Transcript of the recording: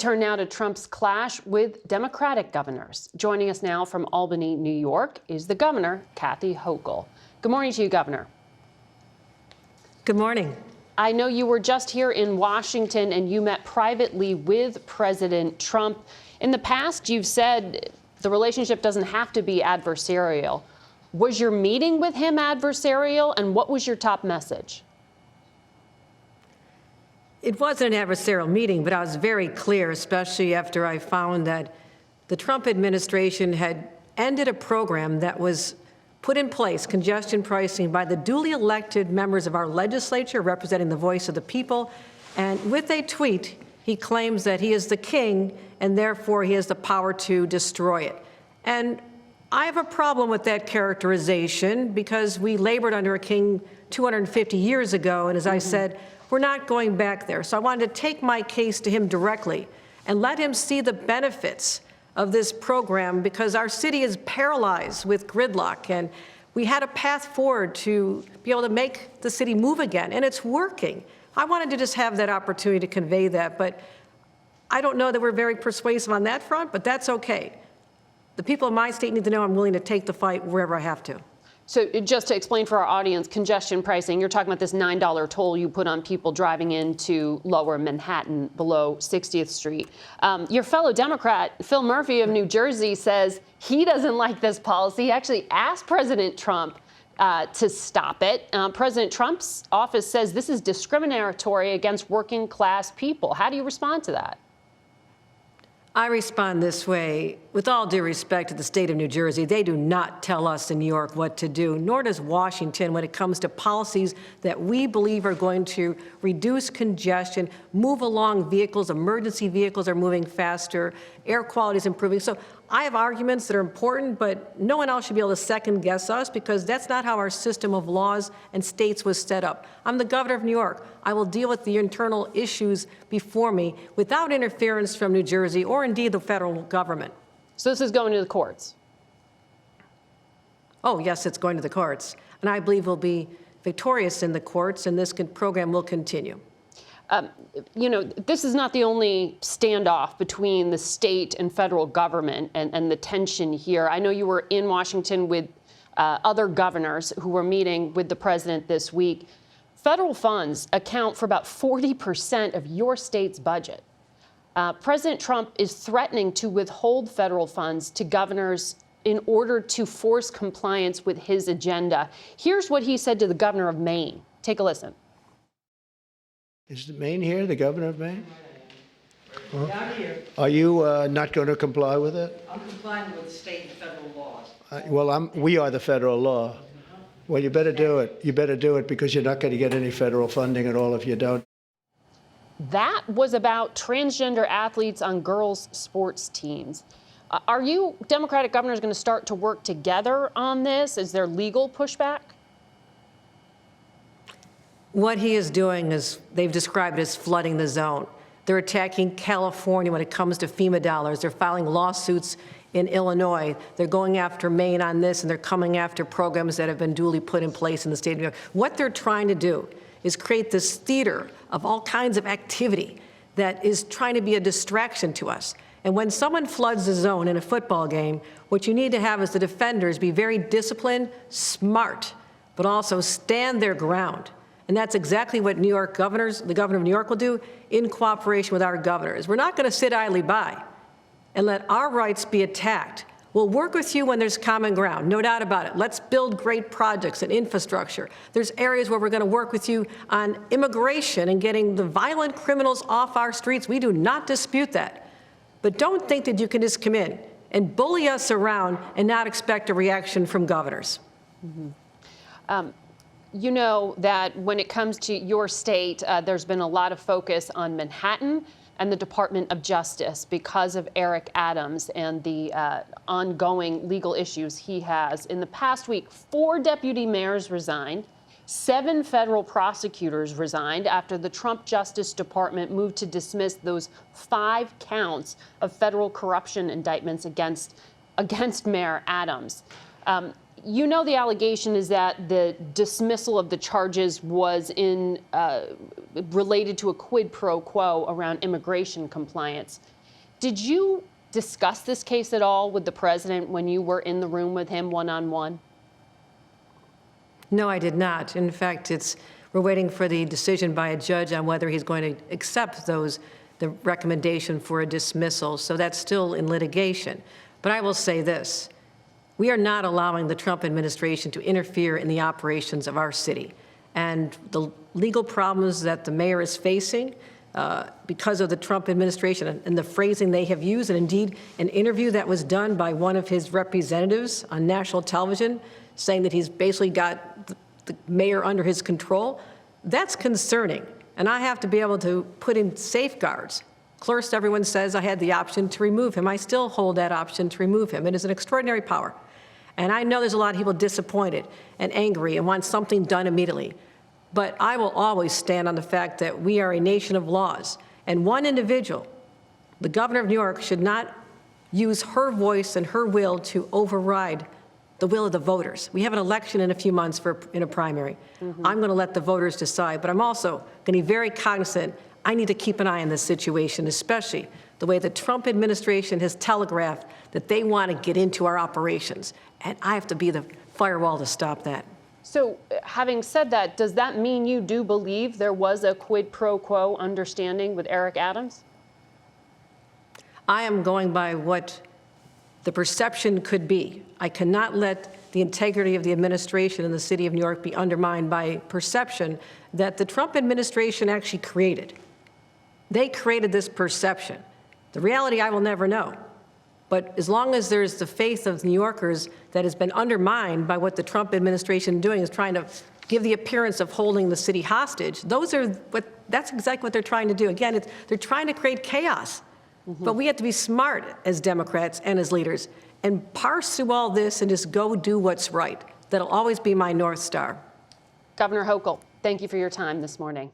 Turn now to Trump's clash with Democratic governors. Joining us now from Albany, New York, is the governor, Kathy Hochul. Good morning to you, Governor. Good morning. I know you were just here in Washington and you met privately with President Trump. In the past, you've said the relationship doesn't have to be adversarial. Was your meeting with him adversarial, and what was your top message? It wasn't an adversarial meeting, but I was very clear, especially after I found that the Trump administration had ended a program that was put in place, congestion pricing, by the duly elected members of our legislature representing the voice of the people. And with a tweet, he claims that he is the king and therefore he has the power to destroy it. And I have a problem with that characterization because we labored under a king 250 years ago, and as I said, we're not going back there. So I wanted to take my case to him directly and let him see the benefits of this program, because our city is paralyzed with gridlock, and we had a path forward to be able to make the city move again, and it's working. I wanted to just have that opportunity to convey that, but I don't know that we're very persuasive on that front, but that's okay. The people of my state need to know I'm willing to take the fight wherever I have to. So just to explain for our audience, congestion pricing, you're talking about this $9 toll you put on people driving into lower Manhattan below 60th Street. Your fellow Democrat, Phil Murphy of New Jersey, says he doesn't like this policy. He actually asked President Trump to stop it. President Trump's office says this is discriminatory against working class people. How do you respond to that? I respond this way. With all due respect to the state of New Jersey, they do not tell us in New York what to do, nor does Washington when it comes to policies that we believe are going to reduce congestion, move along vehicles, emergency vehicles are moving faster, air quality is improving. So I have arguments that are important, but no one else should be able to second guess us, because that's not how our system of laws and states was set up. I'm the governor of New York. I will deal with the internal issues before me without interference from New Jersey or indeed the federal government. So this is going to the courts? Oh, yes, it's going to the courts. And I believe we'll be victorious in the courts, and this program will continue. You know, this is not the only standoff between the state and federal government and the tension here. I know you were in Washington with other governors who were meeting with the president this week. Federal funds account for about 40% of your state's budget. President Trump is threatening to withhold federal funds to governors in order to force compliance with his agenda. Here's what he said to the governor of Maine. Take a listen. Is Maine here, the governor of Maine? Well, down here. Are you not going to comply with it? I'm complying with state and federal laws. Well, we are the federal law. Well, you better do it. You better do it, because you're not going to get any federal funding at all if you don't. That was about transgender athletes on girls' sports teams. Are you Democratic governors going to start to work together on this? Is there legal pushback? What he is doing is, they've described it as flooding the zone. They're attacking California when it comes to FEMA dollars. They're filing lawsuits in Illinois. They're going after Maine on this, and they're coming after programs that have been duly put in place in the state of New York. What they're trying to do is create this theater of all kinds of activity that is trying to be a distraction to us. And when someone floods the zone in a football game, what you need to have is the defenders be very disciplined, smart, but also stand their ground. And that's exactly what New York governors, the governor of New York, will do in cooperation with our governors. We're not going to sit idly by and let our rights be attacked. We'll work with you when there's common ground, no doubt about it. Let's build great projects and infrastructure. There's areas where we're going to work with you on immigration and getting the violent criminals off our streets. We do not dispute that. But don't think that you can just come in and bully us around and not expect a reaction from governors. You know that when it comes to your state, there's been a lot of focus on Manhattan and the Department of Justice because of Eric Adams and the ongoing legal issues he has. In the past week, 4 deputy mayors resigned. 7 federal prosecutors resigned after the Trump Justice Department moved to dismiss those 5 counts of federal corruption indictments against Mayor Adams. you know the allegation is that the dismissal of the charges was related to a quid pro quo around immigration compliance. Did you discuss this case at all with the president when you were in the room with him one-on-one? No, I did not. In fact, we're waiting for the decision by a judge on whether he's going to accept the recommendation for a dismissal. So that's still in litigation. But I will say this. We are not allowing the Trump administration to interfere in the operations of our city. And the legal problems that the mayor is facing because of the Trump administration and the phrasing they have used, and indeed an interview that was done by one of his representatives on national television saying that he's basically got the mayor under his control, that's concerning. And I have to be able to put in safeguards. First, everyone says I had the option to remove him. I still hold that option to remove him. It is an extraordinary power. And I know there's a lot of people disappointed and angry and want something done immediately. But I will always stand on the fact that we are a nation of laws. And one individual, the governor of New York, should not use her voice and her will to override the will of the voters. We have an election in a few months in a primary. I'm going to let the voters decide, but I'm also going to be very cognizant. I need to keep an eye on this situation, especially the way the Trump administration has telegraphed that they want to get into our operations. And I have to be the firewall to stop that. So having said that, does that mean you do believe there was a quid pro quo understanding with Eric Adams? I am going by what the perception could be. I cannot let the integrity of the administration in the city of New York be undermined by perception that the Trump administration actually created. They created this perception. The reality I will never know. But as long as there's the faith of New Yorkers that has been undermined by what the Trump administration is doing, is trying to give the appearance of holding the city hostage, that's exactly what they're trying to do. Again, they're trying to create chaos. But we have to be smart as Democrats and as leaders and parse through all this and just go do what's right. That'll always be my North Star. Governor Hochul, thank you for your time this morning.